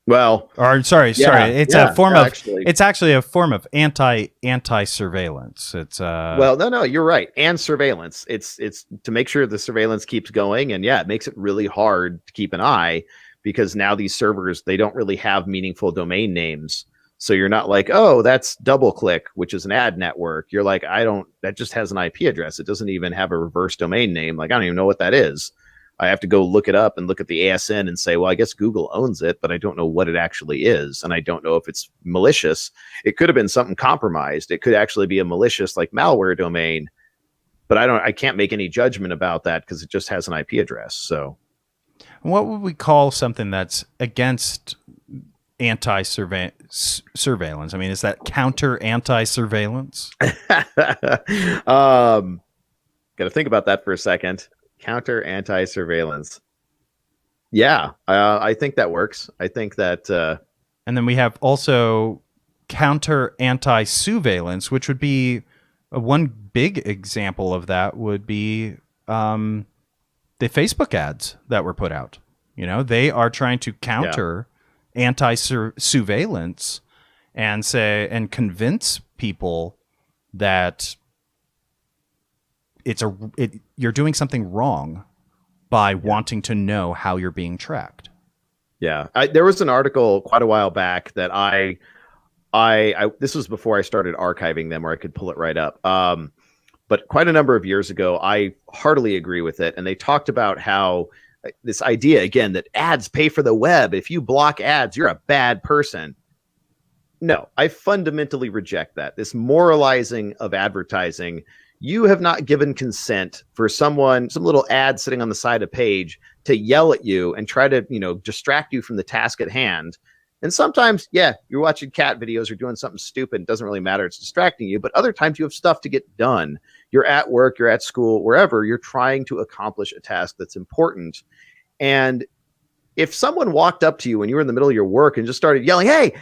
Well, or sorry, it's a form of actually. It's actually a form of anti-surveillance. It's well, no, you're right. And surveillance. It's to make sure the surveillance keeps going, and it makes it really hard to keep an eye, because now these servers, they don't really have meaningful domain names. So you're not like, oh, that's DoubleClick, which is an ad network. You're like, that just has an IP address. It doesn't even have a reverse domain name. Like, I don't even know what that is. I have to go look it up and look at the ASN and say, well, I guess Google owns it, but I don't know what it actually is. And I don't know if it's malicious. It could have been something compromised. It could actually be a malicious, like, malware domain, but I can't make any judgment about that because it just has an IP address. So what would we call something that's against anti-surveillance? I mean, is that counter anti-surveillance? Got to think about that for a second. Counter anti-surveillance. Yeah, I think that works. I think that. And then we have also counter anti-sousveillance, which would be one big example of that would be the Facebook ads that were put out. They are trying to counter anti-surveillance and convince people that you're doing something wrong by wanting to know how you're being tracked. Yeah, there was an article quite a while back that I this was before I started archiving them, where I could pull it right up. But quite a number of years ago, I heartily agree with it, and they talked about how this idea again that ads pay for the web. If you block ads, you're a bad person. No, I fundamentally reject that. This moralizing of advertising. You have not given consent for some little ad sitting on the side of a page to yell at you and try to, distract you from the task at hand. And sometimes, you're watching cat videos or doing something stupid. It doesn't really matter. It's distracting you. But other times you have stuff to get done. You're at work, you're at school, wherever. You're trying to accomplish a task that's important. And if someone walked up to you when you were in the middle of your work and just started yelling, hey,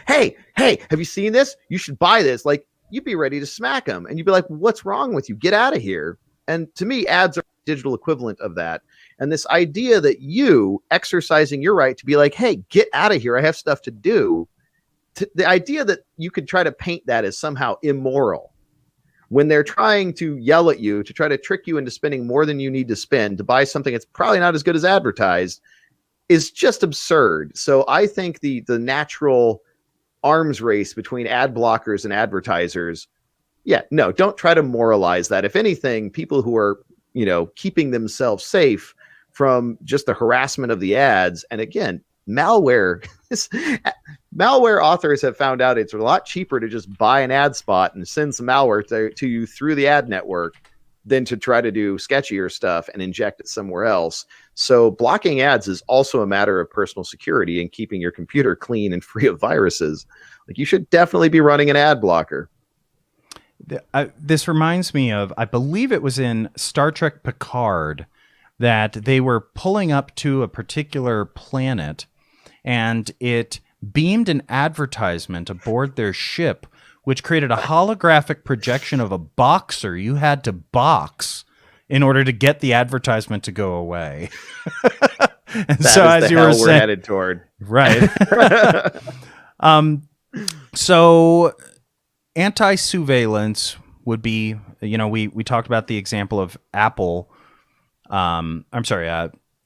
have you seen this? You should buy this. Like, you'd be ready to smack them, and you'd be like, what's wrong with you? Get out of here. And to me, ads are the digital equivalent of that. And this idea that you exercising your right to be like, hey, get out of here, I have stuff to do. The idea that you could try to paint that as somehow immoral when they're trying to yell at you to try to trick you into spending more than you need to spend to buy something that's probably not as good as advertised is just absurd. So I think the natural arms race between ad blockers and advertisers, don't try to moralize that. If anything, people who are keeping themselves safe from just the harassment of the ads, and again, malware authors have found out it's a lot cheaper to just buy an ad spot and send some malware to you through the ad network than to try to do sketchier stuff and inject it somewhere else. So blocking ads is also a matter of personal security and keeping your computer clean and free of viruses. Like, you should definitely be running an ad blocker. This reminds me of, I believe it was in Star Trek Picard, that they were pulling up to a particular planet and it beamed an advertisement aboard their ship, which created a holographic projection of a boxer you had to box in order to get the advertisement to go away. And so, as you were saying, headed toward, right? So anti-surveillance would be, we talked about the example of Apple.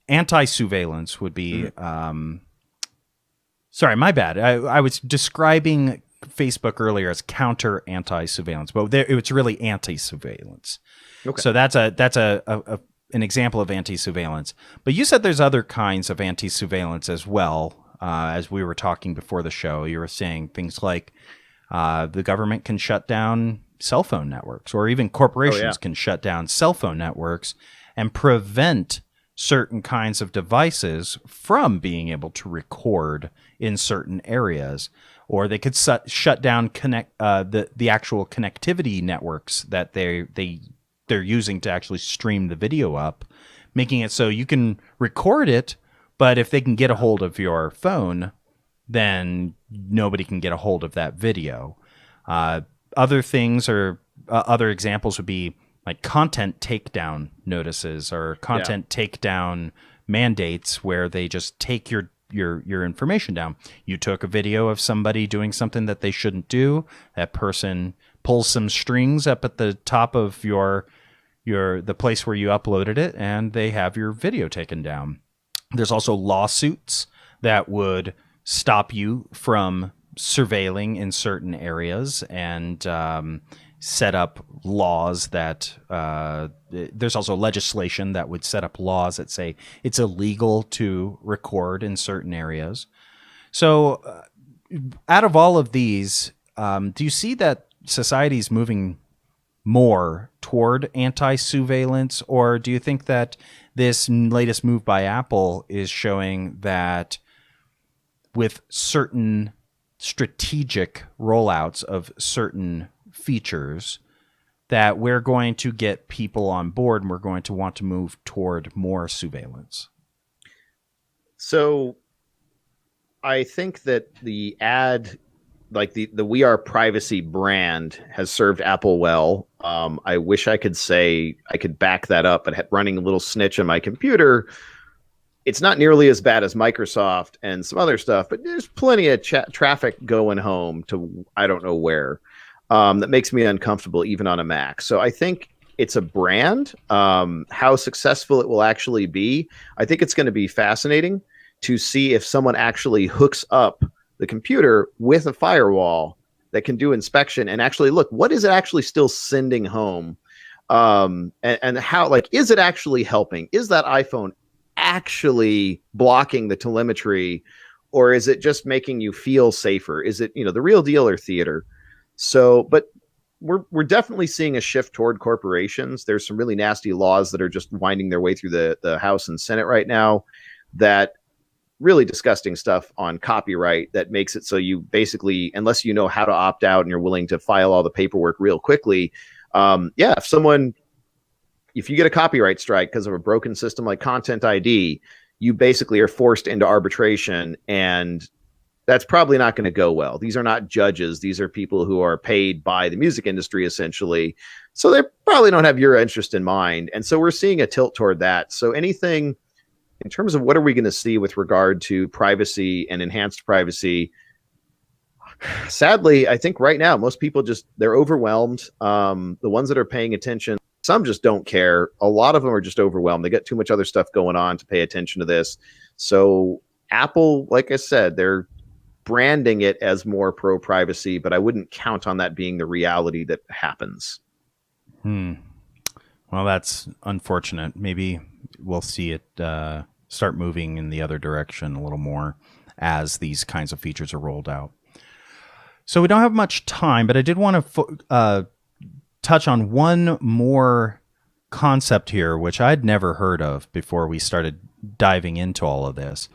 Anti-surveillance would be, sorry, my bad. I was describing Facebook earlier as counter anti-surveillance, but it's really anti-surveillance. Okay. So that's an example of anti-surveillance. But you said there's other kinds of anti-surveillance as well. As we were talking before the show, you were saying things like the government can shut down cell phone networks, or even corporations can shut down cell phone networks and prevent certain kinds of devices from being able to record in certain areas. Or they could shut down the actual connectivity networks that they're using to actually stream the video up, making it so you can record it, but if they can get a hold of your phone, then nobody can get a hold of that video. Other things or other examples would be like content takedown notices or content takedown mandates, where they just take your information down. You took a video of somebody doing something that they shouldn't do. That person pulls some strings up at the top of the place where you uploaded it, and they have your video taken down. There's also lawsuits that would stop you from surveilling in certain areas, and set up laws that there's also legislation that would set up laws that say it's illegal to record in certain areas. So out of all of these, do you see that society is moving more toward anti-surveillance, or do you think that this latest move by Apple is showing that with certain strategic rollouts of certain features that we're going to get people on board and we're going to want to move toward more surveillance? So I think that the ad, like the We Are Privacy brand, has served Apple well. I wish I could say I could back that up, but running a little snitch on my computer, it's not nearly as bad as Microsoft and some other stuff, but there's plenty of traffic going home to I don't know where. That makes me uncomfortable even on a Mac. So I think it's a brand. How successful it will actually be, I think it's going to be fascinating to see if someone actually hooks up the computer with a firewall that can do inspection and actually look, what is it actually still sending home? And how, like, is it actually helping? Is that iPhone actually blocking the telemetry, or is it just making you feel safer? Is it, the real deal or theater? So, but we're definitely seeing a shift toward corporations. There's some really nasty laws that are just winding their way through the House and Senate right now, that really disgusting stuff on copyright that makes it so you basically, unless you know how to opt out and you're willing to file all the paperwork real quickly, if you get a copyright strike because of a broken system like Content ID, you basically are forced into arbitration, and that's probably not going to go well. These are not judges. These are people who are paid by the music industry, essentially. So they probably don't have your interest in mind. And so we're seeing a tilt toward that. So anything in terms of what are we going to see with regard to privacy and enhanced privacy, sadly, I think right now, most people they're overwhelmed. The ones that are paying attention, some just don't care. A lot of them are just overwhelmed. They got too much other stuff going on to pay attention to this. So Apple, like I said, they're branding it as more pro-privacy, but I wouldn't count on that being the reality that happens. Well, that's unfortunate. Maybe we'll see it start moving in the other direction a little more as these kinds of features are rolled out. So we don't have much time, but I did want to touch on one more concept here, which I'd never heard of before we started diving into all of this.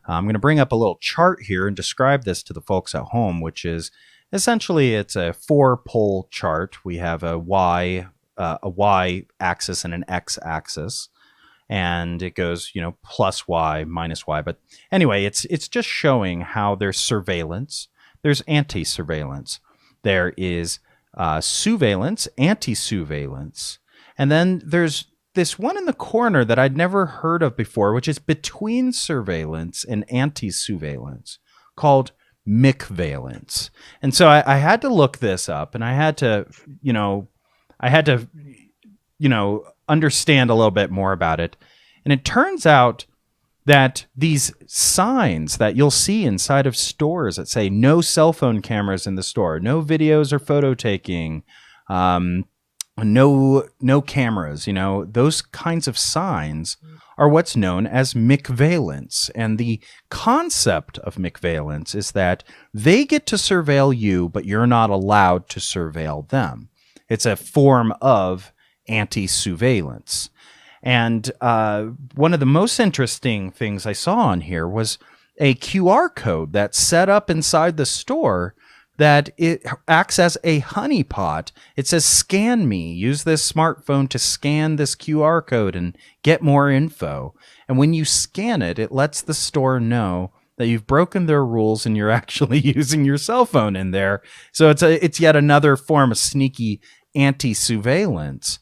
I'm going to bring up a little chart here and describe this to the folks at home, which is essentially it's a 4-pole chart. We have a Y axis and an X axis, and it goes, plus Y, minus Y. But anyway, it's just showing how there's surveillance, there's anti-surveillance, there is sousveillance, anti-sousveillance, and then there's this one in the corner that I'd never heard of before, which is between surveillance and anti-sousveillance, called McVeillance. And so I had to look this up, and I had to understand a little bit more about it. And it turns out that these signs that you'll see inside of stores that say no cell phone cameras in the store, no videos or photo taking, no cameras, those kinds of signs are what's known as McVeillance. And the concept of McVeillance is that they get to surveil you, but you're not allowed to surveil them. It's a form of anti-surveillance. And one of the most interesting things I saw on here was a QR code that's set up inside the store that it acts as a honeypot. It says, scan me. Use this smartphone to scan this QR code and get more info. And when you scan it, it lets the store know that you've broken their rules and you're actually using your cell phone in there. So it's yet another form of sneaky anti-surveillance.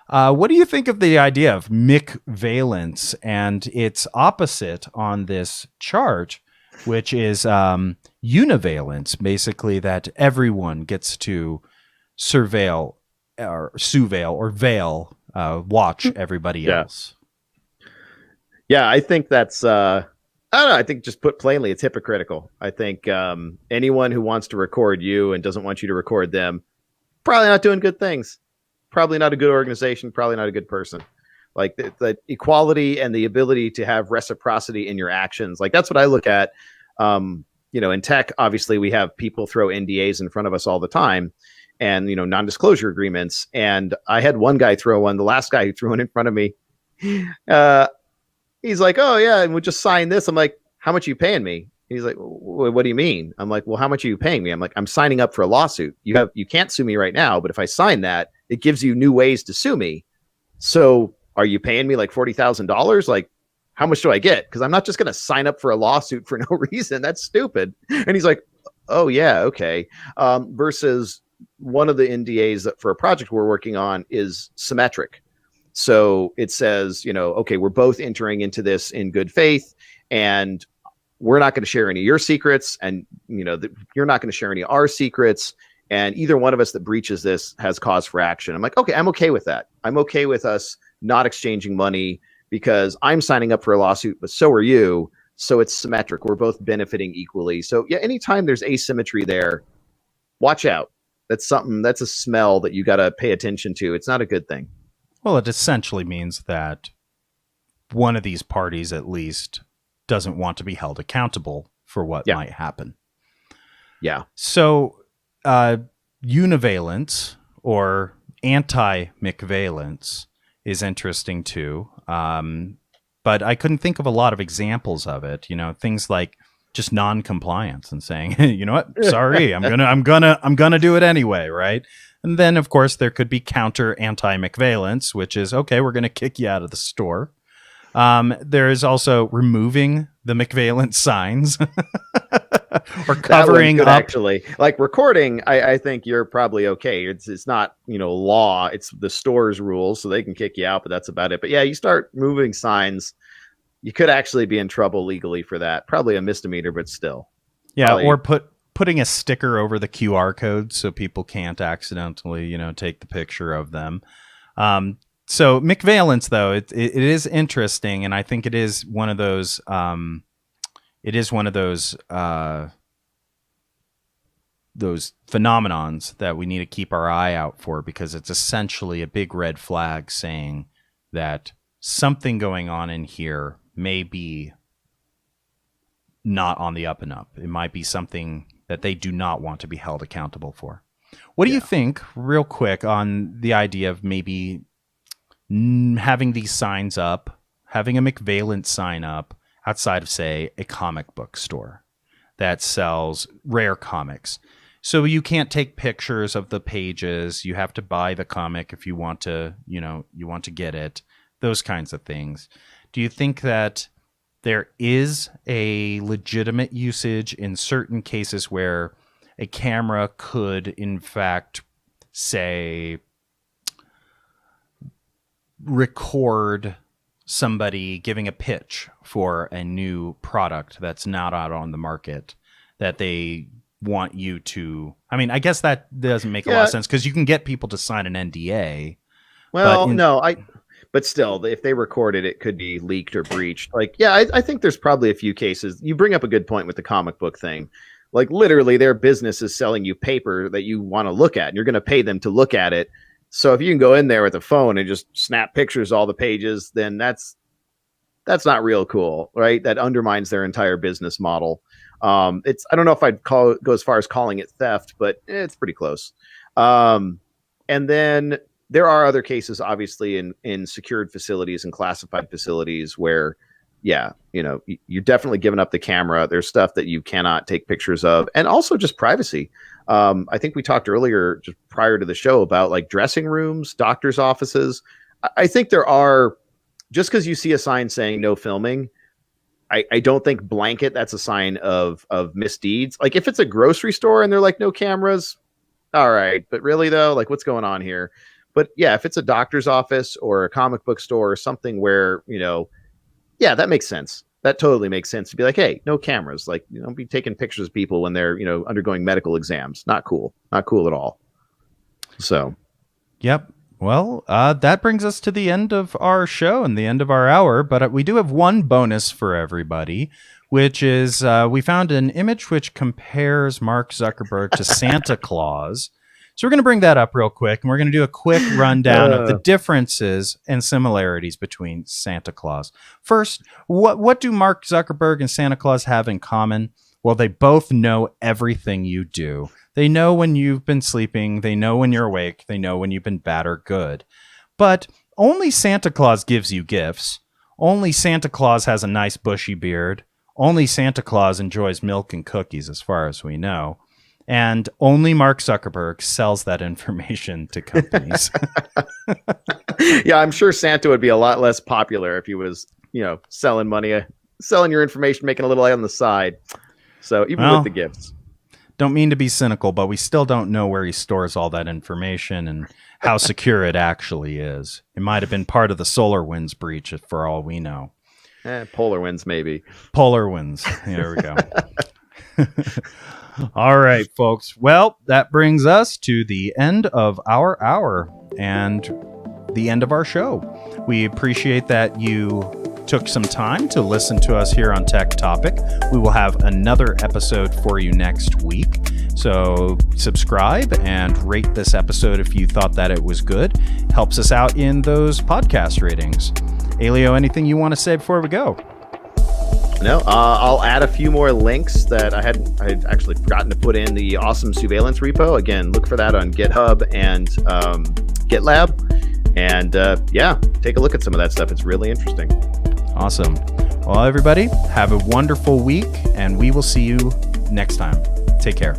What do you think of the idea of McVeillance and its opposite on this chart, which is univalence, basically that everyone gets to surveil or veil, watch everybody else? Yeah, I think that's, I don't know, I think just put plainly, it's hypocritical. I think anyone who wants to record you and doesn't want you to record them, probably not doing good things. Probably not a good organization, probably not a good person. Like the equality and the ability to have reciprocity in your actions. Like that's what I look at. In tech, obviously we have people throw NDAs in front of us all the time and, non-disclosure agreements. And I had one guy throw one, the last guy who threw one in front of me. He's like, oh yeah, and we'll just sign this. I'm like, how much are you paying me? He's like, what do you mean? I'm like, well, how much are you paying me? I'm like, I'm signing up for a lawsuit. You can't sue me right now, but if I sign that, it gives you new ways to sue me. So are you paying me like $40,000? Like, how much do I get? Because I'm not just going to sign up for a lawsuit for no reason. That's stupid. And he's like, oh yeah, okay. Versus one of the NDAs that for a project we're working on is symmetric. So it says, okay, we're both entering into this in good faith, and we're not going to share any of your secrets, and you're not going to share any of our secrets, and either one of us that breaches this has cause for action. I'm like, okay, I'm okay with that. I'm okay with us not exchanging money because I'm signing up for a lawsuit, but so are you. So it's symmetric. We're both benefiting equally. So yeah, anytime there's asymmetry there, watch out. That's a smell that you got to pay attention to. It's not a good thing. Well, it essentially means that one of these parties at least doesn't want to be held accountable for what might happen. Yeah. So univalence or anti-McVeillance is interesting too. But I couldn't think of a lot of examples of it, things like just non-compliance and saying, hey, you know what? Sorry, I'm gonna do it anyway, right? And then of course there could be counter anti-McVeillance, which is okay, we're gonna kick you out of the store. There is also removing the McVeillance signs or covering up. Actually, like recording, I think you're probably okay. It's not, law. It's the store's rules, so they can kick you out, but that's about it. But yeah, you start moving signs, you could actually be in trouble legally for that. Probably a misdemeanor, but still. Yeah, or putting a sticker over the QR code so people can't accidentally, take the picture of them. So McVeillance, though, it is interesting, and I think it is one of those. Those phenomenons that we need to keep our eye out for, because it's essentially a big red flag saying that something going on in here may be not on the up and up. It might be something that they do not want to be held accountable for. What do you think, real quick, on the idea of maybe having these signs up, having a McVeillance sign up outside of, say, a comic book store that sells rare comics? So you can't take pictures of the pages. You have to buy the comic if you want to, you want to get it, those kinds of things. Do you think that there is a legitimate usage in certain cases where a camera could, in fact, say, record somebody giving a pitch for a new product that's not out on the market, that they want you to. I mean, I guess that doesn't make a lot of sense because you can get people to sign an NDA. Well, but still, if they record it, it could be leaked or breached. Like, I think there's probably a few cases. You bring up a good point with the comic book thing. Like, literally, their business is selling you paper that you want to look at, and you're going to pay them to look at it. So if you can go in there with a phone and just snap pictures of all the pages, then that's not real cool, right? That undermines their entire business model. I don't know if I'd go as far as calling it theft, but it's pretty close. And then there are other cases, obviously, in secured facilities and classified facilities where, you're definitely giving up the camera. There's stuff that you cannot take pictures of, and also just privacy. I think we talked earlier, just prior to the show, about like dressing rooms, doctors' offices. I think there are, just because you see a sign saying no filming, I don't think blanket that's a sign of misdeeds. Like if it's a grocery store and they're like no cameras, all right, but really though, like what's going on here? But yeah, if it's a doctor's office or a comic book store or something where, that makes sense. That totally makes sense to be like, hey, no cameras. Like, don't be taking pictures of people when they're, undergoing medical exams. Not cool. Not cool at all. So. Yep. Well, that brings us to the end of our show and the end of our hour. But we do have one bonus for everybody, which is we found an image which compares Mark Zuckerberg to Santa Claus. So we're going to bring that up real quick, and we're going to do a quick rundown of the differences and similarities between Santa Claus. First, what do Mark Zuckerberg and Santa Claus have in common? Well, they both know everything you do. They know when you've been sleeping. They know when you're awake. They know when you've been bad or good. But only Santa Claus gives you gifts. Only Santa Claus has a nice bushy beard. Only Santa Claus enjoys milk and cookies, as far as we know. And only Mark Zuckerberg sells that information to companies. Yeah, I'm sure Santa would be a lot less popular if he was, selling money, selling your information, making a little on the side. So even with the gifts. Don't mean to be cynical, but we still don't know where he stores all that information and how secure it actually is. It might have been part of the SolarWinds breach, for all we know. PolarWinds, maybe. PolarWinds. There we go. All right, folks. Well, that brings us to the end of our hour and the end of our show. We appreciate that you took some time to listen to us here on Tech Topic. We will have another episode for you next week. So subscribe and rate this episode if you thought that it was good. Helps us out in those podcast ratings. Elio, anything you want to say before we go? No, I'll add a few more links that I had actually forgotten to put in the awesome Sousveillance repo. Again, look for that on GitHub and GitLab. And take a look at some of that stuff. It's really interesting. Awesome. Well, everybody, have a wonderful week, and we will see you next time. Take care.